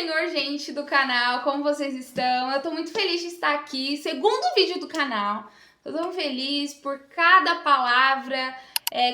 Senhor, gente do canal, como vocês estão? Eu tô muito feliz de estar aqui, segundo vídeo do canal. Eu tô feliz por cada palavra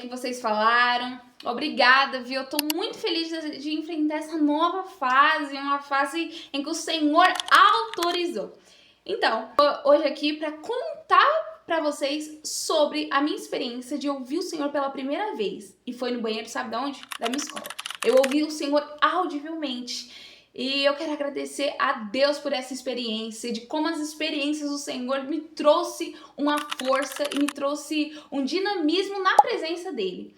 que vocês falaram. Obrigada, viu? Eu tô muito feliz de enfrentar essa nova fase, uma fase em que o Senhor autorizou. Então, hoje aqui para contar para vocês sobre a minha experiência de ouvir o Senhor pela primeira vez. E foi no banheiro, sabe de onde? Da minha escola. Eu ouvi o Senhor audivelmente. E eu quero agradecer a Deus por essa experiência, de como as experiências do Senhor me trouxe uma força e me trouxe um dinamismo na presença dele.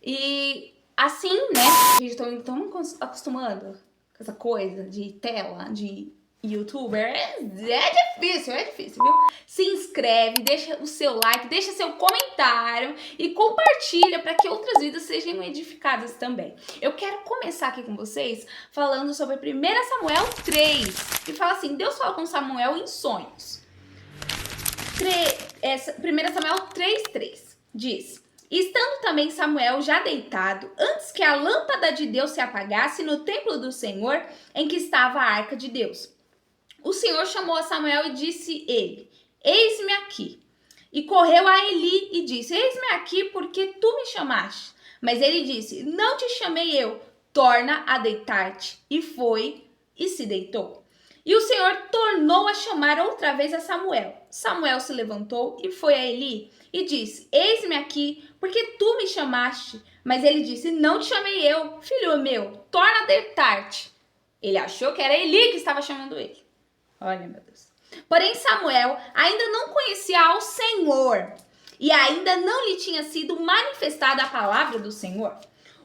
E assim, né, a gente estamos acostumando com essa coisa de tela, de youtuber, é difícil, viu? Se inscreve, deixa o seu like, deixa seu comentário e compartilha para que outras vidas sejam edificadas também. Eu quero começar aqui com vocês falando sobre 1 Samuel 3, que fala assim, Deus fala com Samuel em sonhos. 1 Samuel 3:3 diz: estando também Samuel já deitado, antes que a lâmpada de Deus se apagasse no templo do Senhor, em que estava a arca de Deus, o Senhor chamou a Samuel e disse ele: eis-me aqui. E correu a Eli e disse: eis-me aqui porque tu me chamaste. Mas ele disse: não te chamei eu, torna a deitar-te. E foi e se deitou. E o Senhor tornou a chamar outra vez a Samuel. Samuel se levantou e foi a Eli e disse: eis-me aqui porque tu me chamaste. Mas ele disse: não te chamei eu, filho meu, torna a deitar-te. Ele achou que era Eli que estava chamando ele. Olha, meu Deus. Porém, Samuel ainda não conhecia ao Senhor e ainda não lhe tinha sido manifestada a palavra do Senhor.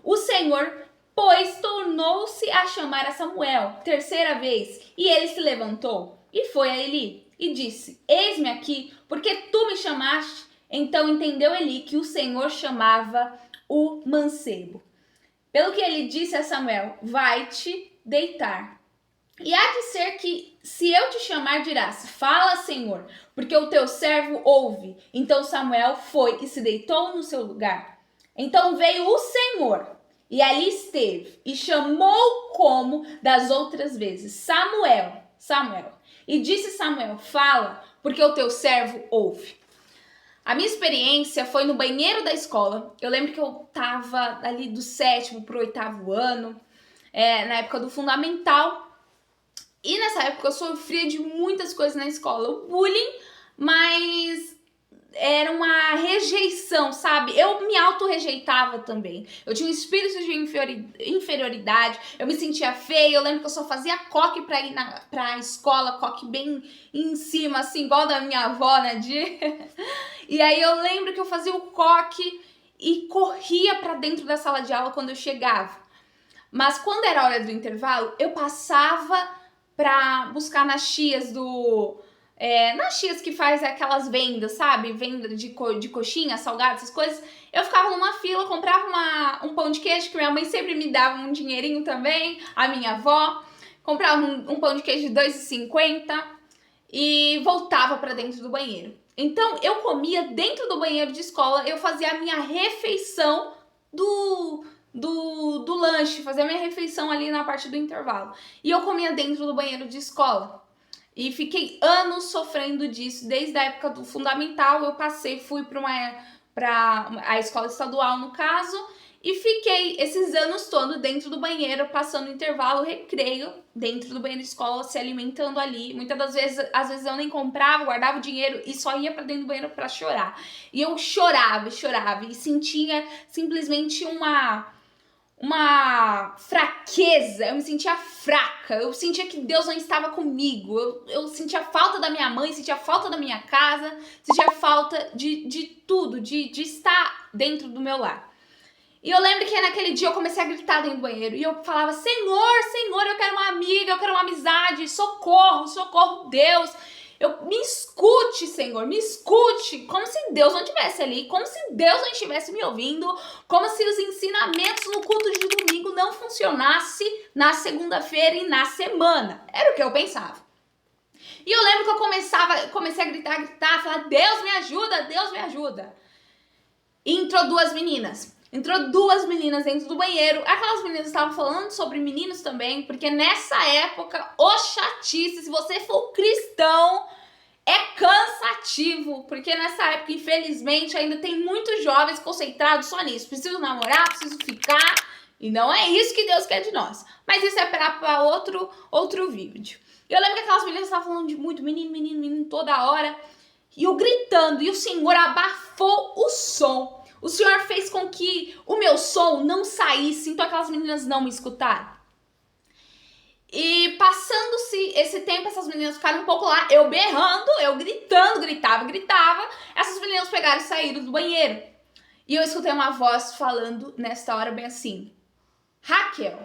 O Senhor, pois, tornou-se a chamar a Samuel terceira vez, e ele se levantou e foi a Eli e disse: eis-me aqui, porque tu me chamaste. Então entendeu Eli que o Senhor chamava o mancebo. Pelo que ele disse a Samuel: vai-te deitar. E há de ser que, se eu te chamar, dirás: fala, Senhor, porque o teu servo ouve. Então Samuel foi e se deitou no seu lugar. Então veio o Senhor, e ali esteve, e chamou como das outras vezes: Samuel, Samuel. E disse Samuel: fala, porque o teu servo ouve. A minha experiência foi no banheiro da escola. Eu lembro que eu tava ali do 7º pro 8º ano, na época do fundamental. E nessa época eu sofria de muitas coisas na escola. O bullying, mas era uma rejeição, sabe? Eu me auto-rejeitava também. Eu tinha um espírito de inferioridade. Eu me sentia feia. Eu lembro que eu só fazia coque pra ir pra escola. Coque bem em cima, assim, igual da minha avó, né? E aí eu lembro que eu fazia o coque e corria pra dentro da sala de aula quando eu chegava. Mas quando era a hora do intervalo, eu passava pra buscar nas tias nas tias que faz aquelas vendas, sabe? Venda de coxinha, salgado, essas coisas. Eu ficava numa fila, comprava um pão de queijo, que minha mãe sempre me dava um dinheirinho também, a minha avó. Comprava um pão de queijo de R$2,50 e voltava pra dentro do banheiro. Então, eu comia dentro do banheiro de escola, eu fazia a minha refeição do lanche, fazer a minha refeição ali na parte do intervalo. E eu comia dentro do banheiro de escola. E fiquei anos sofrendo disso, desde a época do fundamental. Eu fui para a escola estadual, no caso, e fiquei esses anos todos dentro do banheiro, passando intervalo, recreio, dentro do banheiro de escola, se alimentando ali. Muitas das vezes, às vezes eu nem comprava, guardava o dinheiro e só ia para dentro do banheiro para chorar. E eu chorava e sentia simplesmente uma fraqueza, eu me sentia fraca, eu sentia que Deus não estava comigo, eu sentia falta da minha mãe, sentia falta da minha casa, sentia falta de tudo, de estar dentro do meu lar. E eu lembro que naquele dia eu comecei a gritar dentro do banheiro, e eu falava: Senhor, Senhor, eu quero uma amiga, eu quero uma amizade, socorro, socorro, Deus. Me escute, Senhor, me escute, como se Deus não estivesse ali, como se Deus não estivesse me ouvindo, como se os ensinamentos no culto de domingo não funcionassem na segunda-feira e na semana. Era o que eu pensava. E eu lembro que eu comecei a gritar, falar: Deus me ajuda, Deus me ajuda. E entrou duas meninas. Entrou duas meninas dentro do banheiro. Aquelas meninas estavam falando sobre meninos também, porque nessa época, ô chatice, se você for cristão, é cansativo, porque nessa época, infelizmente, ainda tem muitos jovens concentrados só nisso. Preciso namorar, preciso ficar, e não é isso que Deus quer de nós. Mas isso é para outro vídeo. Eu lembro que aquelas meninas estavam falando de muito menino toda hora, e eu gritando, e o Senhor abafou o som. O Senhor fez com que o meu som não saísse, então aquelas meninas não me escutaram. E passando-se esse tempo, essas meninas ficaram um pouco lá, eu berrando, eu gritando, gritava. Essas meninas pegaram e saíram do banheiro. E eu escutei uma voz falando nesta hora bem assim: Raquel,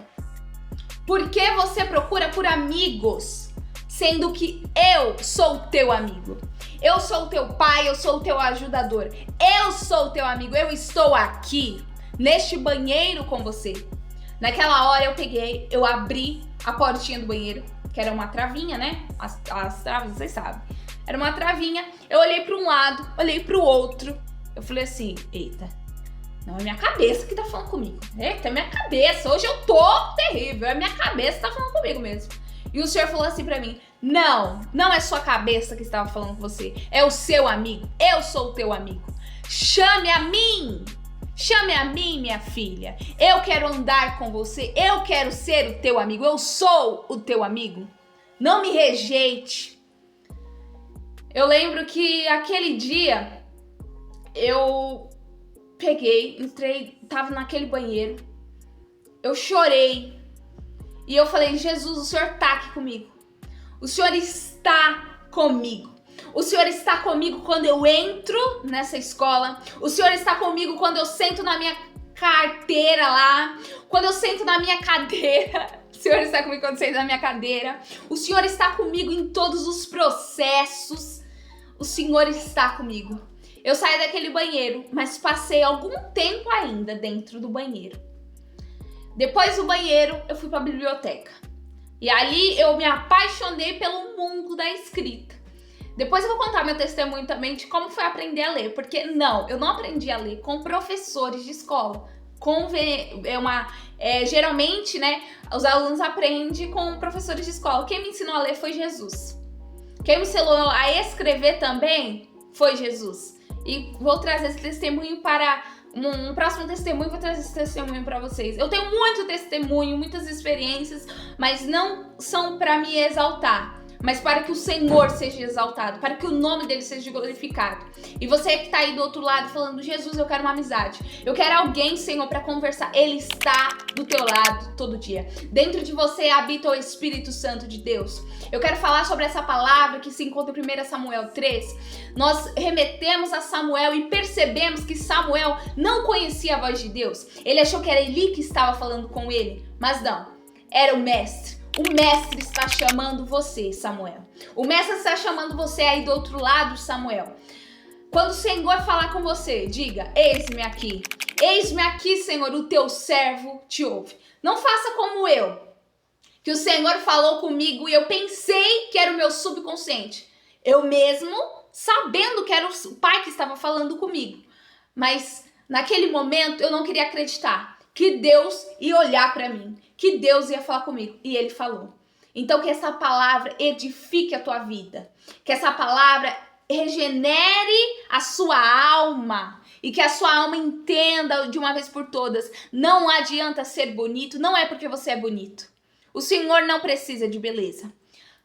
por que você procura por amigos, sendo que eu sou o teu amigo? Eu sou o teu pai, eu sou o teu ajudador. Eu sou o teu amigo, eu estou aqui, neste banheiro com você. Naquela hora eu abri a portinha do banheiro, que era uma travinha, né? As traves, vocês sabem. Era uma travinha. Eu olhei para um lado, olhei para o outro. Eu falei assim, eita, não é minha cabeça que tá falando comigo. Eita, é minha cabeça. Hoje eu tô terrível. É minha cabeça que tá falando comigo mesmo. E o Senhor falou assim pra mim, não é sua cabeça que estava falando com você. É o seu amigo. Eu sou o teu amigo. Chame a mim, minha filha. Eu quero andar com você. Eu quero ser o teu amigo. Eu sou o teu amigo. Não me rejeite. Eu lembro que aquele dia eu entrei, tava naquele banheiro. Eu chorei. E eu falei, Jesus, o Senhor tá aqui comigo. O Senhor está comigo. O Senhor está comigo quando eu entro nessa escola. O Senhor está comigo quando eu sento na minha carteira lá. Quando eu sento na minha cadeira. O Senhor está comigo quando eu sento na minha cadeira. O Senhor está comigo em todos os processos. O Senhor está comigo. Eu saí daquele banheiro, mas passei algum tempo ainda dentro do banheiro. Depois do banheiro, eu fui para a biblioteca. E ali eu me apaixonei pelo mundo da escrita. Depois eu vou contar meu testemunho também de como foi aprender a ler. Porque eu não aprendi a ler com professores de escola. Geralmente, né, os alunos aprendem com professores de escola. Quem me ensinou a ler foi Jesus. Quem me ensinou a escrever também foi Jesus. E vou trazer esse testemunho para um próximo testemunho, vou trazer esse testemunho para vocês. Eu tenho muito testemunho, muitas experiências, mas não são para me exaltar, mas para que o Senhor seja exaltado, para que o nome dele seja glorificado. E você que tá aí do outro lado falando, Jesus, eu quero uma amizade, eu quero alguém, Senhor, para conversar. Ele está do teu lado todo dia. Dentro de você habita o Espírito Santo de Deus. Eu quero falar sobre essa palavra que se encontra em 1 Samuel 3. Nós remetemos a Samuel e percebemos que Samuel não conhecia a voz de Deus. Ele achou que era Eli que estava falando com ele, mas não, era o mestre. O mestre está chamando você, Samuel. O mestre está chamando você aí do outro lado, Samuel. Quando o Senhor falar com você, diga, eis-me aqui. Eis-me aqui, Senhor, o teu servo te ouve. Não faça como eu, que o Senhor falou comigo e eu pensei que era o meu subconsciente. Eu mesmo, sabendo que era o Pai que estava falando comigo. Mas naquele momento eu não queria acreditar que Deus ia olhar para mim, que Deus ia falar comigo. E Ele falou. Então que essa palavra edifique a tua vida. Que essa palavra regenere a sua alma. E que a sua alma entenda de uma vez por todas. Não adianta ser bonito, não é porque você é bonito. O Senhor não precisa de beleza.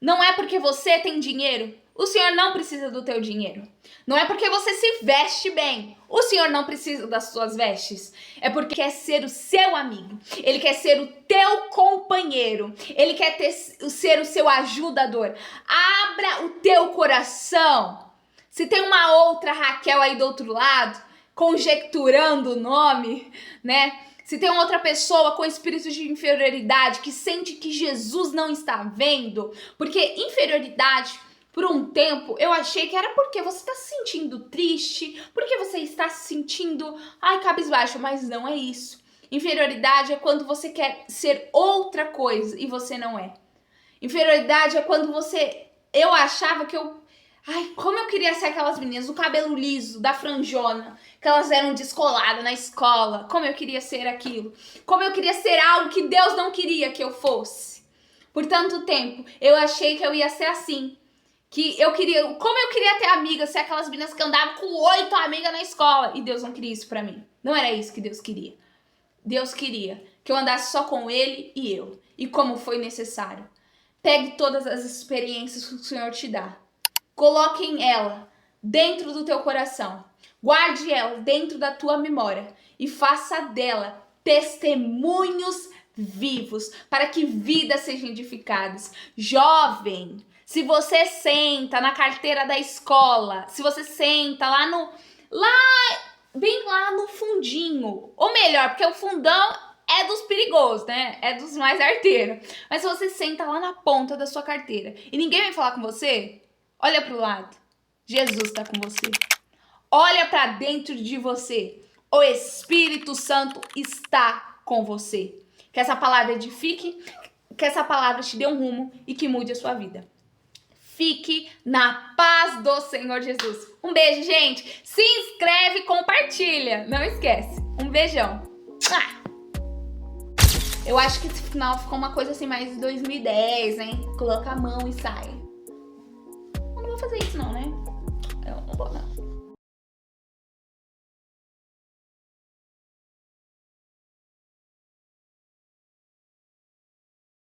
Não é porque você tem dinheiro. O Senhor não precisa do teu dinheiro. Não é porque você se veste bem. O Senhor não precisa das suas vestes. É porque quer ser o seu amigo. Ele quer ser o teu companheiro. Ele quer ser o seu ajudador. Abra o teu coração. Se tem uma outra Raquel aí do outro lado, conjecturando o nome, né? Se tem outra pessoa com espírito de inferioridade que sente que Jesus não está vendo, porque inferioridade, por um tempo, eu achei que era porque você está se sentindo triste, porque você está se sentindo, cabisbaixo, mas não é isso. Inferioridade é quando você quer ser outra coisa e você não é. Inferioridade é quando eu achava que como eu queria ser aquelas meninas, do cabelo liso, da franjona, que elas eram descoladas na escola. Como eu queria ser aquilo. Como eu queria ser algo que Deus não queria que eu fosse. Por tanto tempo, eu achei que eu ia ser assim. Como eu queria ter amigas, ser aquelas meninas que andavam com 8 amigas na escola. E Deus não queria isso pra mim. Não era isso que Deus queria. Deus queria que eu andasse só com Ele e eu. E como foi necessário. Pegue todas as experiências que o Senhor te dá. Coloque ela dentro do teu coração. Guarde ela dentro da tua memória. E faça dela testemunhos vivos. Para que vidas sejam edificadas. Jovem, se você senta na carteira da escola. Se você senta bem lá no fundinho. Ou melhor, porque o fundão é dos perigosos, né? É dos mais arteiros. Mas se você senta lá na ponta da sua carteira e ninguém vai falar com você, olha pro lado. Jesus está com você. Olha para dentro de você. O Espírito Santo está com você. Que essa palavra edifique, que essa palavra te dê um rumo e que mude a sua vida. Fique na paz do Senhor Jesus. Um beijo, gente. Se inscreve e compartilha. Não esquece. Um beijão. Eu acho que esse final ficou uma coisa assim mais de 2010, hein? Coloca a mão e sai. Eu não vou fazer isso não, né? Eu não vou não.